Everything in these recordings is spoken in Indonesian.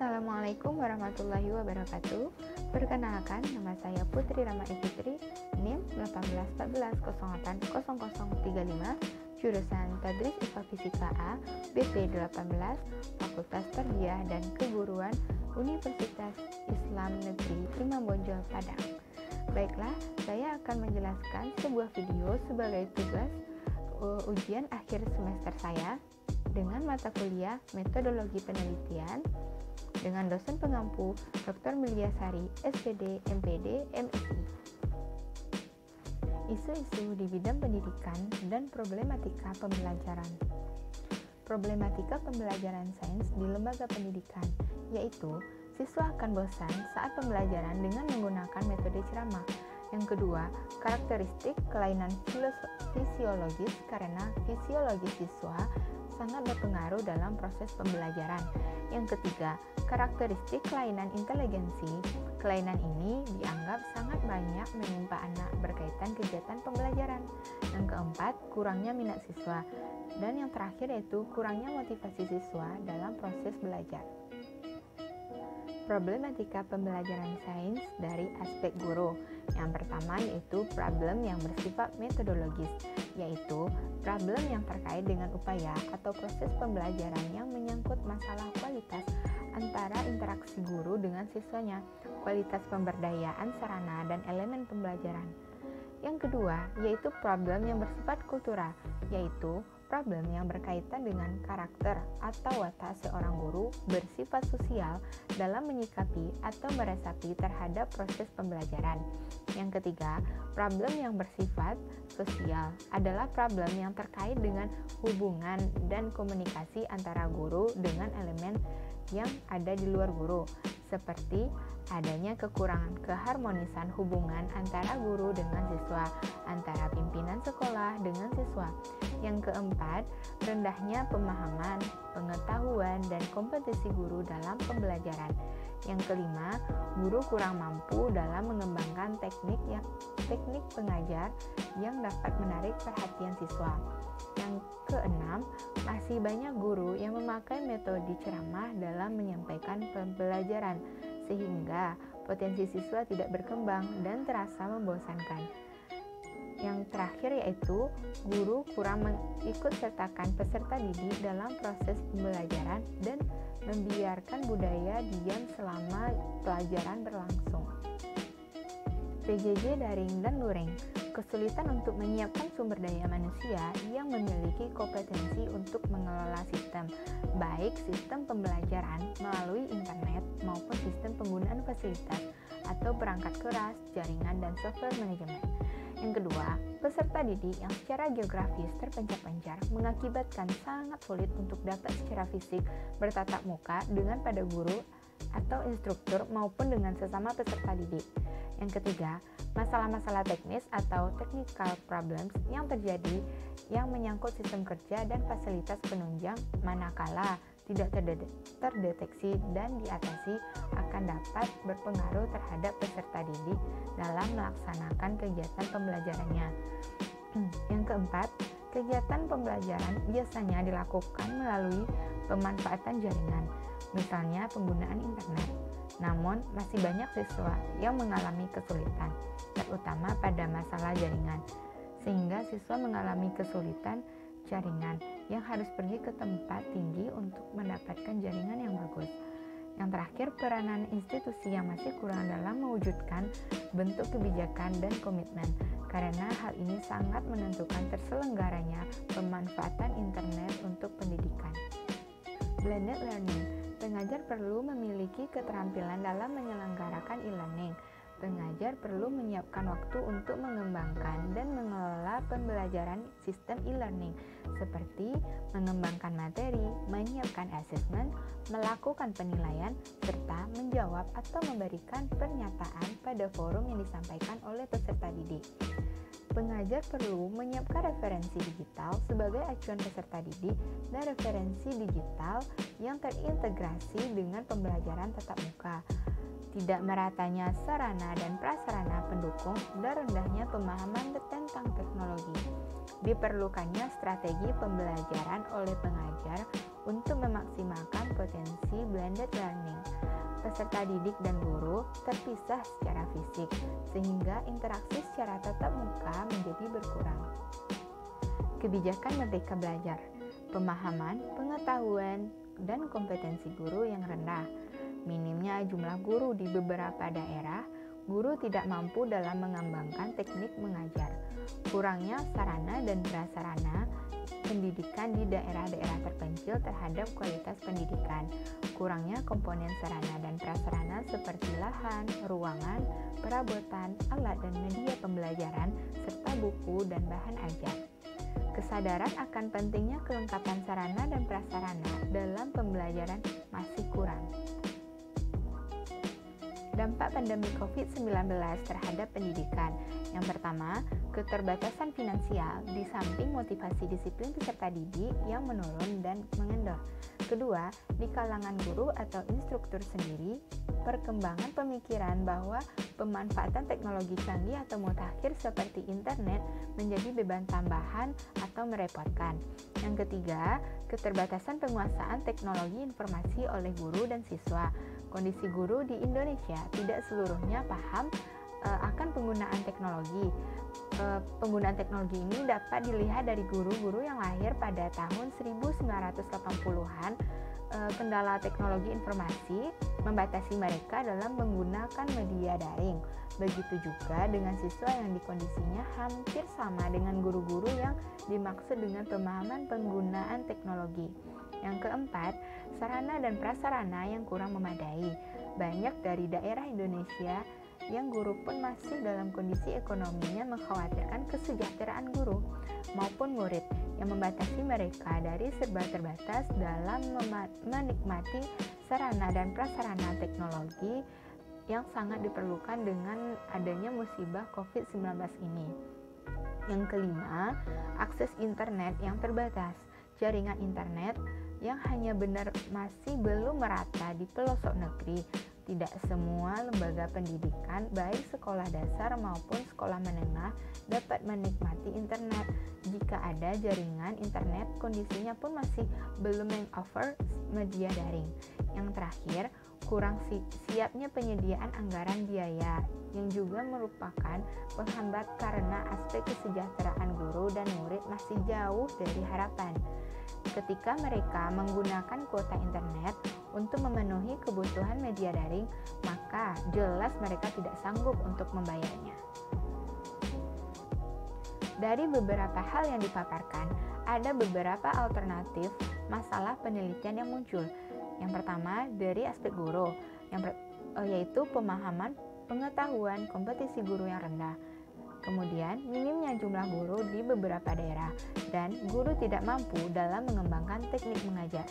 Assalamualaikum warahmatullahi wabarakatuh. Perkenalkan, nama saya Putri Rama Fitri, NIM 1814080035, jurusan Tadris IPA Fisika A, BP 18, Fakultas Tarbiyah dan Keguruan Universitas Islam Negeri Imam Bonjol Padang. Baiklah, saya akan menjelaskan sebuah video sebagai tugas ujian akhir semester saya dengan mata kuliah Metodologi Penelitian dengan dosen pengampu Dr. Miliasari, SPD, MPD, MSI. Isu-isu di bidang pendidikan dan problematika pembelajaran. Problematika pembelajaran sains di lembaga pendidikan, yaitu siswa akan bosan saat pembelajaran dengan menggunakan metode ceramah. Yang kedua, karakteristik kelainan fisiologis karena fisiologi siswa sangat berpengaruh dalam proses pembelajaran. Yang ketiga, karakteristik kelainan inteligensi. Kelainan ini dianggap sangat banyak menimpa anak berkaitan kegiatan pembelajaran. Yang keempat, kurangnya minat siswa. Dan yang terakhir yaitu kurangnya motivasi siswa dalam proses belajar. Problematika pembelajaran sains dari aspek guru. Yang pertama yaitu problem yang bersifat metodologis, yaitu problem yang terkait dengan upaya atau proses pembelajaran yang menyangkut masalah kualitas antara interaksi guru dengan siswanya, kualitas pemberdayaan sarana dan elemen pembelajaran. Yang kedua yaitu problem yang bersifat kultural, yaitu problem yang berkaitan dengan karakter atau watak seorang guru bersifat sosial dalam menyikapi atau meresapi terhadap proses pembelajaran. Yang ketiga, problem yang bersifat sosial adalah problem yang terkait dengan hubungan dan komunikasi antara guru dengan elemen yang ada di luar guru, seperti adanya kekurangan keharmonisan hubungan antara guru dengan siswa, antara pimpinan sekolah dengan siswa. Yang keempat, rendahnya pemahaman, pengetahuan, dan kompetensi guru dalam pembelajaran. Yang kelima, guru kurang mampu dalam mengembangkan teknik pengajar yang dapat menarik perhatian siswa. Yang keenam, masih banyak guru yang memakai metode ceramah dalam menyampaikan pembelajaran, sehingga potensi siswa tidak berkembang dan terasa membosankan. Yang terakhir yaitu guru kurang mengikut sertakan peserta didik dalam proses pembelajaran dan membiarkan budaya diam selama pelajaran berlangsung. PJJ daring dan luring. Kesulitan untuk menyiapkan sumber daya manusia yang memiliki kompetensi untuk mengelola sistem, baik sistem pembelajaran melalui internet maupun sistem penggunaan fasilitas atau perangkat keras, jaringan, dan software manajemen. Yang kedua, peserta didik yang secara geografis terpencar-pencar mengakibatkan sangat sulit untuk dapat secara fisik bertatap muka dengan pada guru atau instruktur maupun dengan sesama peserta didik. Yang ketiga, masalah-masalah teknis atau technical problems yang terjadi yang menyangkut sistem kerja dan fasilitas penunjang manakala tidak terdeteksi dan diatasi akan dapat berpengaruh terhadap peserta didik dalam melaksanakan kegiatan pembelajarannya. Yang keempat, kegiatan pembelajaran biasanya dilakukan melalui pemanfaatan jaringan, misalnya penggunaan internet. Namun, masih banyak siswa yang mengalami kesulitan, terutama pada masalah jaringan, sehingga siswa mengalami kesulitan jaringan yang harus pergi ke tempat tinggi untuk mendapatkan jaringan yang bagus. Yang terakhir, peranan institusi yang masih kurang dalam mewujudkan bentuk kebijakan dan komitmen, karena hal ini sangat menentukan terselenggaranya pemanfaatan internet untuk pendidikan. Blended learning. Pengajar perlu memiliki keterampilan dalam menyelenggarakan e-learning. Pengajar perlu menyiapkan waktu untuk mengembangkan dan mengelola pembelajaran sistem e-learning, seperti mengembangkan materi, menyiapkan asesmen, melakukan penilaian, serta menjawab atau memberikan pernyataan pada forum yang disampaikan oleh peserta didik. Pengajar perlu menyiapkan referensi digital sebagai acuan peserta didik dan referensi digital yang terintegrasi dengan pembelajaran tatap muka. Tidak meratanya sarana dan prasarana pendukung dan rendahnya pemahaman tentang teknologi. Diperlukannya strategi pembelajaran oleh pengajar untuk memaksimalkan potensi blended learning. Peserta didik dan guru terpisah secara fisik, sehingga interaksi secara tatap muka menjadi berkurang. Kebijakan Merdeka Belajar, pemahaman, pengetahuan, dan kompetensi guru yang rendah. Minimnya jumlah guru di beberapa daerah, guru tidak mampu dalam mengembangkan teknik mengajar. Kurangnya sarana dan prasarana pendidikan di daerah-daerah terpencil terhadap kualitas pendidikan. Kurangnya komponen sarana dan prasarana seperti lahan, ruangan, perabotan, alat dan media pembelajaran, serta buku dan bahan ajar. Kesadaran akan pentingnya kelengkapan sarana dan prasarana dalam pembelajaran masih kurang. Dampak pandemi COVID-19 terhadap pendidikan. Yang pertama, keterbatasan finansial di samping motivasi disiplin peserta didik yang menurun dan mengendor. Kedua, di kalangan guru atau instruktur sendiri, perkembangan pemikiran bahwa pemanfaatan teknologi canggih atau mutakhir seperti internet menjadi beban tambahan atau merepotkan. Yang ketiga, keterbatasan penguasaan teknologi informasi oleh guru dan siswa. Kondisi guru di Indonesia tidak seluruhnya paham akan penggunaan teknologi. Penggunaan teknologi ini dapat dilihat dari guru-guru yang lahir pada tahun 1980-an. Kendala teknologi informasi membatasi mereka dalam menggunakan media daring. Begitu juga dengan siswa yang di kondisinya hampir sama dengan guru-guru yang dimaksud dengan pemahaman penggunaan teknologi. Yang keempat, sarana dan prasarana yang kurang memadai. Banyak dari daerah Indonesia yang guru pun masih dalam kondisi ekonominya mengkhawatirkan kesejahteraan guru maupun murid yang membatasi mereka dari serba terbatas dalam menikmati sarana dan prasarana teknologi yang sangat diperlukan dengan adanya musibah COVID-19 ini. Yang kelima, akses internet yang terbatas. Jaringan internet yang hanya benar masih belum merata di pelosok negeri. Tidak semua lembaga pendidikan, baik sekolah dasar maupun sekolah menengah, dapat menikmati internet. Jika ada jaringan internet, kondisinya pun masih belum mengoffer media daring. Yang terakhir, kurang siapnya penyediaan anggaran biaya, yang juga merupakan penghambat karena aspek kesejahteraan guru dan murid masih jauh dari harapan. Ketika mereka menggunakan kuota internet untuk memenuhi kebutuhan media daring, maka jelas mereka tidak sanggup untuk membayarnya. Dari beberapa hal yang dipaparkan, ada beberapa alternatif masalah penelitian yang muncul. Yang pertama, dari aspek guru, yaitu pemahaman, pengetahuan, kompetisi guru yang rendah. Kemudian, minimnya jumlah guru di beberapa daerah dan guru tidak mampu dalam mengembangkan teknik mengajar.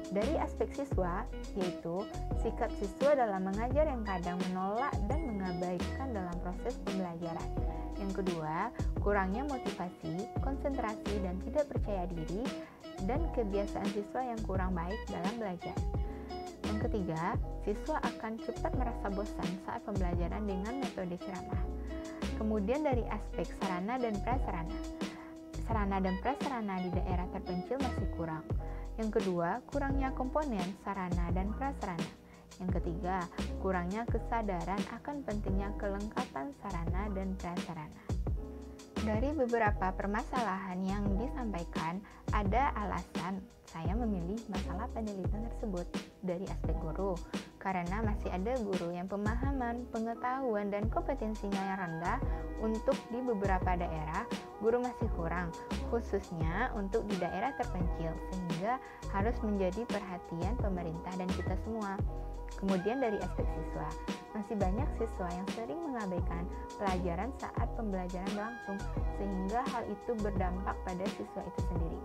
Dari aspek siswa, yaitu sikap siswa dalam mengajar yang kadang menolak dan mengabaikan dalam proses pembelajaran. Yang kedua, kurangnya motivasi, konsentrasi, dan tidak percaya diri, dan kebiasaan siswa yang kurang baik dalam belajar. Yang ketiga, siswa akan cepat merasa bosan saat pembelajaran dengan metode ceramah. Kemudian dari aspek sarana dan prasarana. Sarana dan prasarana di daerah terpencil masih kurang. Yang kedua, kurangnya komponen sarana dan prasarana. Yang ketiga, kurangnya kesadaran akan pentingnya kelengkapan sarana dan prasarana. Dari beberapa permasalahan yang disampaikan, ada alasan saya memilih masalah penelitian tersebut dari aspek guru, karena masih ada guru yang pemahaman, pengetahuan, dan kompetensinya yang rendah. Untuk di beberapa daerah, guru masih kurang, khususnya untuk di daerah terpencil, sehingga harus menjadi perhatian pemerintah dan kita semua. Kemudian dari aspek siswa, masih banyak siswa yang sering mengabaikan pelajaran saat pembelajaran berlangsung, sehingga hal itu berdampak pada siswa itu sendiri.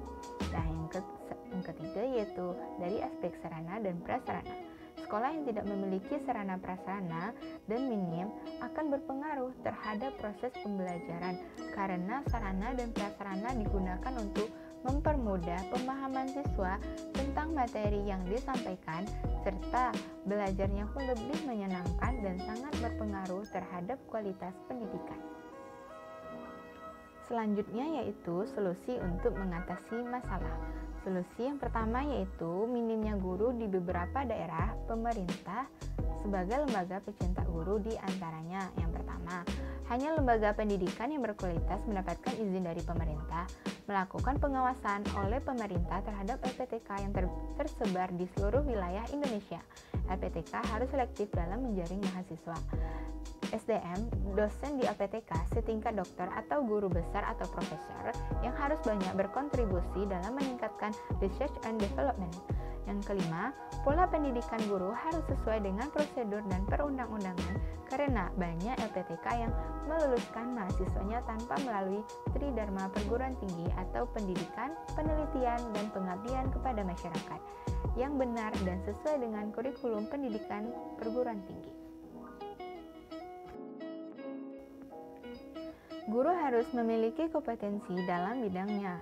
Nah, yang ketiga yaitu dari aspek sarana dan prasarana. Sekolah yang tidak memiliki sarana prasarana dan minim akan berpengaruh terhadap proses pembelajaran, karena sarana dan prasarana digunakan untuk mempermudah pemahaman siswa tentang materi yang disampaikan, serta belajarnya pun lebih menyenangkan dan sangat berpengaruh terhadap kualitas pendidikan. Selanjutnya yaitu solusi untuk mengatasi masalah. Solusi yang pertama yaitu minimnya guru di beberapa daerah pemerintah sebagai lembaga pecinta guru di antaranya. Yang pertama, hanya lembaga pendidikan yang berkualitas mendapatkan izin dari pemerintah, melakukan pengawasan oleh pemerintah terhadap LPTK yang tersebar di seluruh wilayah Indonesia. LPTK harus selektif dalam menjaring mahasiswa. SDM, dosen di LPTK setingkat dokter atau guru besar atau profesor yang harus banyak berkontribusi dalam meningkatkan research and development. Yang kelima, pola pendidikan guru harus sesuai dengan prosedur dan perundang-undangan karena banyak LPTK yang meluluskan mahasiswanya tanpa melalui Tridharma Perguruan Tinggi atau pendidikan, penelitian, dan pengabdian kepada masyarakat yang benar dan sesuai dengan kurikulum pendidikan perguruan tinggi. Guru harus memiliki kompetensi dalam bidangnya.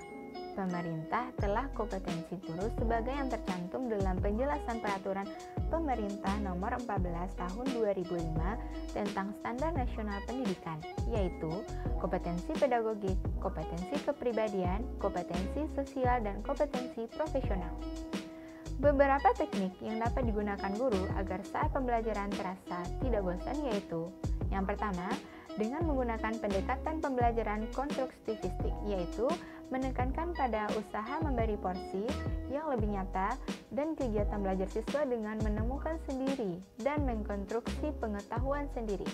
Pemerintah telah kompetensi guru sebagai yang tercantum dalam penjelasan peraturan pemerintah nomor 14 tahun 2005 tentang standar nasional pendidikan, yaitu kompetensi pedagogik, kompetensi kepribadian, kompetensi sosial, dan kompetensi profesional. Beberapa teknik yang dapat digunakan guru agar saat pembelajaran terasa tidak bosan yaitu: yang pertama, dengan menggunakan pendekatan pembelajaran konstruktivistik, yaitu menekankan pada usaha memberi porsi yang lebih nyata dan kegiatan belajar siswa dengan menemukan sendiri dan mengkonstruksi pengetahuan sendiri.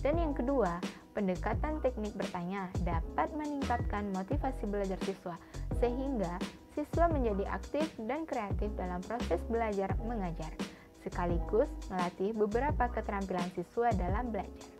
Dan yang kedua, pendekatan teknik bertanya dapat meningkatkan motivasi belajar siswa sehingga siswa menjadi aktif dan kreatif dalam proses belajar mengajar, sekaligus melatih beberapa keterampilan siswa dalam belajar.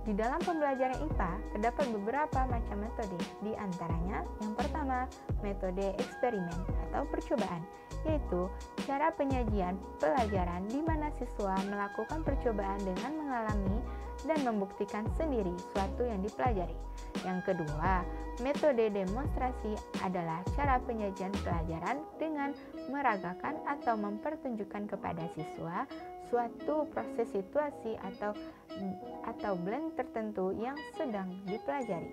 Di dalam pembelajaran IPA, terdapat beberapa macam metode, di antaranya yang pertama, metode eksperimen atau percobaan, yaitu cara penyajian pelajaran di mana siswa melakukan percobaan dengan mengalami dan membuktikan sendiri suatu yang dipelajari. Yang kedua, metode demonstrasi adalah cara penyajian pelajaran dengan meragakan atau mempertunjukkan kepada siswa suatu proses situasi atau blend tertentu yang sedang dipelajari,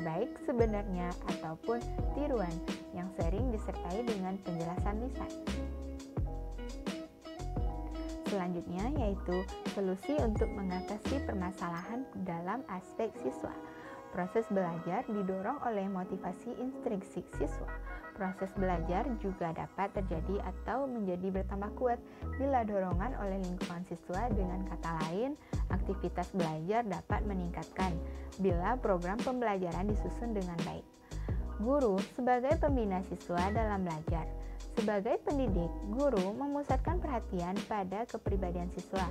baik sebenarnya ataupun tiruan yang sering disertai dengan penjelasan lisan. Selanjutnya yaitu solusi untuk mengatasi permasalahan dalam aspek siswa. Proses belajar didorong oleh motivasi intrinsik siswa. Proses belajar juga dapat terjadi atau menjadi bertambah kuat bila dorongan oleh lingkungan siswa. Dengan kata lain, aktivitas belajar dapat meningkatkan bila program pembelajaran disusun dengan baik. Guru sebagai pembina siswa dalam belajar. Sebagai pendidik, guru memusatkan perhatian pada kepribadian siswa,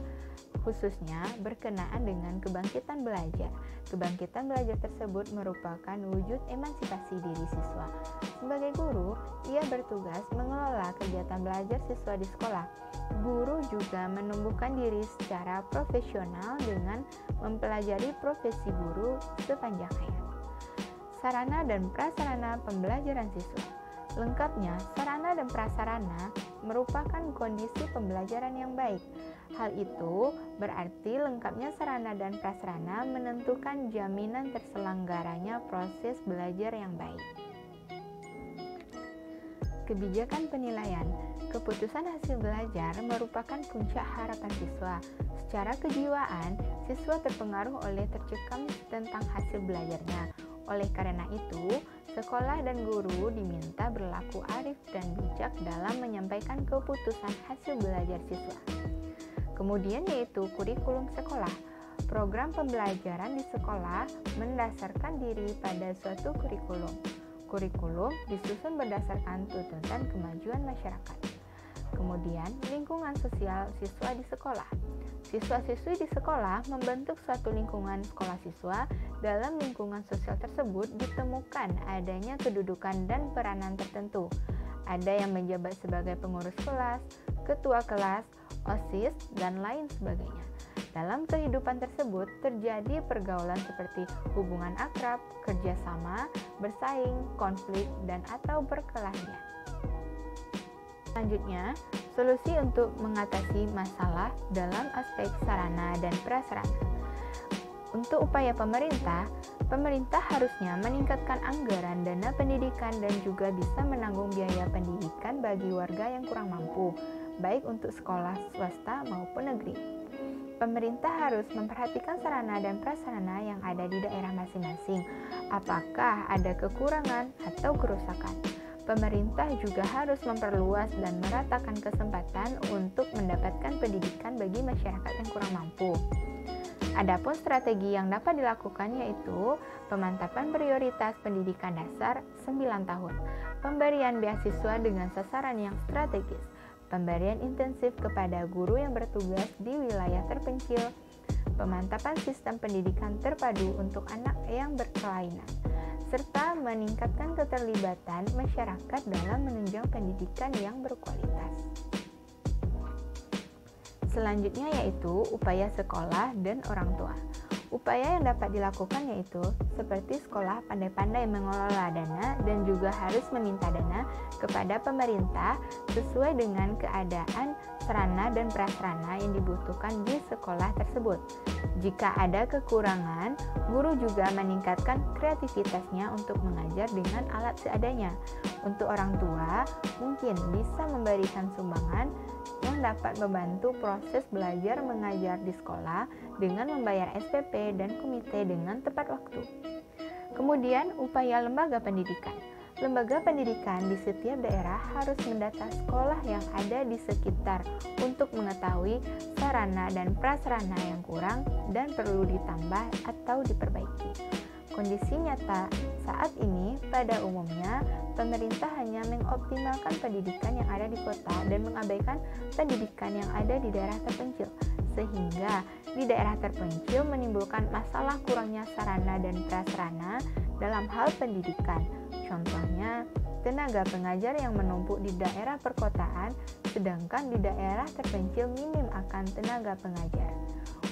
khususnya berkenaan dengan kebangkitan belajar. Kebangkitan belajar tersebut merupakan wujud emansipasi diri siswa. Sebagai guru, ia bertugas mengelola kegiatan belajar siswa di sekolah. Guru juga menumbuhkan diri secara profesional dengan mempelajari profesi guru sepanjang hayat. Sarana dan prasarana pembelajaran siswa. Lengkapnya, sarana dan prasarana merupakan kondisi pembelajaran yang baik. Hal itu berarti lengkapnya sarana dan prasarana menentukan jaminan terselenggaranya proses belajar yang baik. Kebijakan penilaian. Keputusan hasil belajar merupakan puncak harapan siswa. Secara kejiwaan, siswa terpengaruh oleh tercekam tentang hasil belajarnya. Oleh karena itu, sekolah dan guru diminta berlaku arif dan bijak dalam menyampaikan keputusan hasil belajar siswa. Kemudian yaitu kurikulum sekolah. Program pembelajaran di sekolah mendasarkan diri pada suatu kurikulum. Kurikulum disusun berdasarkan tuntutan kemajuan masyarakat. Kemudian, lingkungan sosial siswa di sekolah. Siswa-siswi di sekolah membentuk suatu lingkungan sekolah siswa. Dalam lingkungan sosial tersebut ditemukan adanya kedudukan dan peranan tertentu. Ada yang menjabat sebagai pengurus kelas, ketua kelas, OSIS, dan lain sebagainya. Dalam kehidupan tersebut terjadi pergaulan seperti hubungan akrab, kerjasama, bersaing, konflik, dan atau perkelahian. Selanjutnya, solusi untuk mengatasi masalah dalam aspek sarana dan prasarana. Untuk upaya pemerintah, Pemerintah harusnya meningkatkan anggaran dana pendidikan dan juga bisa menanggung biaya pendidikan bagi warga yang kurang mampu, baik untuk sekolah swasta maupun negeri. Pemerintah harus memperhatikan sarana dan prasarana yang ada di daerah masing-masing. Apakah ada kekurangan atau kerusakan? Pemerintah juga harus memperluas dan meratakan kesempatan untuk mendapatkan pendidikan bagi masyarakat yang kurang mampu. Adapun strategi yang dapat dilakukan yaitu pemantapan prioritas pendidikan dasar 9 tahun, pemberian beasiswa dengan sasaran yang strategis, pemberian intensif kepada guru yang bertugas di wilayah terpencil, pemantapan sistem pendidikan terpadu untuk anak yang berkelainan, serta meningkatkan keterlibatan masyarakat dalam menunjang pendidikan yang berkualitas. Selanjutnya yaitu upaya sekolah dan orang tua. Upaya yang dapat dilakukan yaitu seperti sekolah pandai-pandai mengelola dana dan juga harus meminta dana kepada pemerintah sesuai dengan keadaan sarana dan prasarana yang dibutuhkan di sekolah tersebut. Jika ada kekurangan, guru juga meningkatkan kreativitasnya untuk mengajar dengan alat seadanya. Untuk orang tua, mungkin bisa memberikan sumbangan yang dapat membantu proses belajar mengajar di sekolah dengan membayar SPP dan komite dengan tepat waktu. Kemudian, upaya lembaga pendidikan. Lembaga pendidikan di setiap daerah harus mendata sekolah yang ada di sekitar untuk mengetahui sarana dan prasarana yang kurang dan perlu ditambah atau diperbaiki. Kondisi nyata saat ini pada umumnya pemerintah hanya mengoptimalkan pendidikan yang ada di kota dan mengabaikan pendidikan yang ada di daerah terpencil, sehingga di daerah terpencil menimbulkan masalah kurangnya sarana dan prasarana dalam hal pendidikan. Contohnya, tenaga pengajar yang menumpuk di daerah perkotaan, sedangkan di daerah terpencil minim akan tenaga pengajar.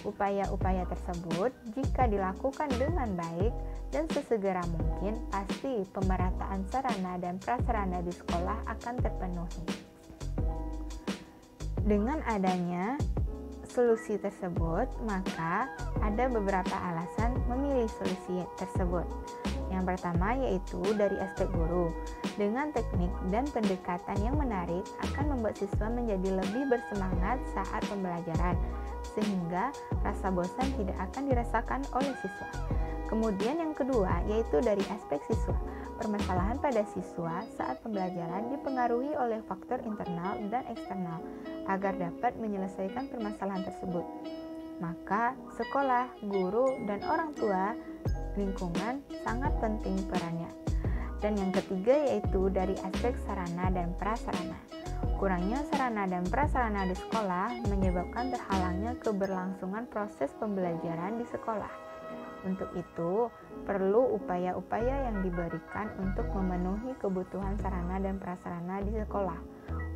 Upaya-upaya tersebut jika dilakukan dengan baik dan sesegera mungkin, pasti pemerataan sarana dan prasarana di sekolah akan terpenuhi. Dengan adanya solusi tersebut, maka ada beberapa alasan memilih solusi tersebut. Yang pertama yaitu dari aspek guru. Dengan teknik dan pendekatan yang menarik akan membuat siswa menjadi lebih bersemangat saat pembelajaran, sehingga rasa bosan tidak akan dirasakan oleh siswa. Kemudian yang kedua yaitu dari aspek siswa. Permasalahan pada siswa saat pembelajaran dipengaruhi oleh faktor internal dan eksternal agar dapat menyelesaikan permasalahan tersebut. Maka sekolah, guru, dan orang tua lingkungan sangat penting perannya. Dan yang ketiga yaitu dari aspek sarana dan prasarana. Kurangnya sarana dan prasarana di sekolah menyebabkan terhalangnya keberlangsungan proses pembelajaran di sekolah. Untuk itu, perlu upaya-upaya yang diberikan untuk memenuhi kebutuhan sarana dan prasarana di sekolah.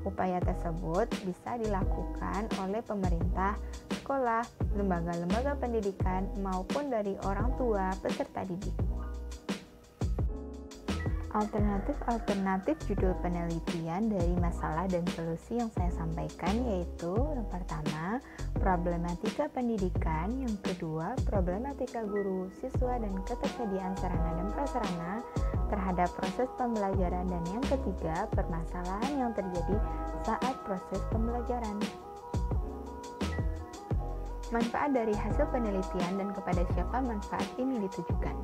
Upaya tersebut bisa dilakukan oleh pemerintah, sekolah, lembaga-lembaga pendidikan, maupun dari orang tua peserta didik. Alternatif judul penelitian dari masalah dan solusi yang saya sampaikan yaitu yang pertama, problematika pendidikan, yang kedua, problematika guru, siswa, dan ketersediaan sarana dan prasarana terhadap proses pembelajaran, dan yang ketiga, permasalahan yang terjadi saat proses pembelajaran. Manfaat dari hasil penelitian dan kepada siapa manfaat ini ditujukan.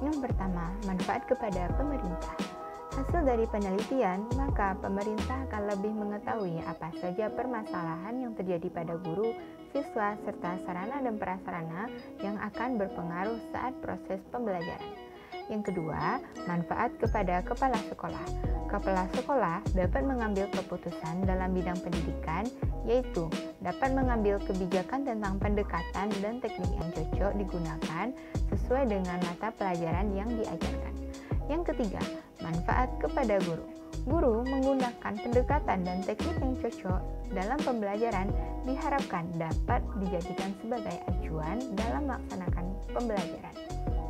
Yang pertama, manfaat kepada pemerintah. Hasil dari penelitian, maka pemerintah akan lebih mengetahui apa saja permasalahan yang terjadi pada guru, siswa, serta sarana dan prasarana yang akan berpengaruh saat proses pembelajaran. Yang kedua, manfaat kepada kepala sekolah. Kepala sekolah dapat mengambil keputusan dalam bidang pendidikan, yaitu dapat mengambil kebijakan tentang pendekatan dan teknik yang cocok digunakan sesuai dengan mata pelajaran yang diajarkan. Yang ketiga, manfaat kepada guru. Guru menggunakan pendekatan dan teknik yang cocok dalam pembelajaran diharapkan dapat dijadikan sebagai acuan dalam melaksanakan pembelajaran.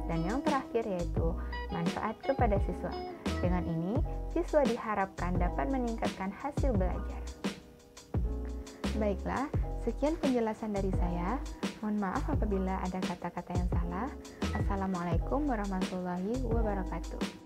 Dan yang terakhir yaitu manfaat kepada siswa. Dengan ini, siswa diharapkan dapat meningkatkan hasil belajar. Baiklah, sekian penjelasan dari saya. Mohon maaf apabila ada kata-kata yang salah. Assalamualaikum warahmatullahi wabarakatuh.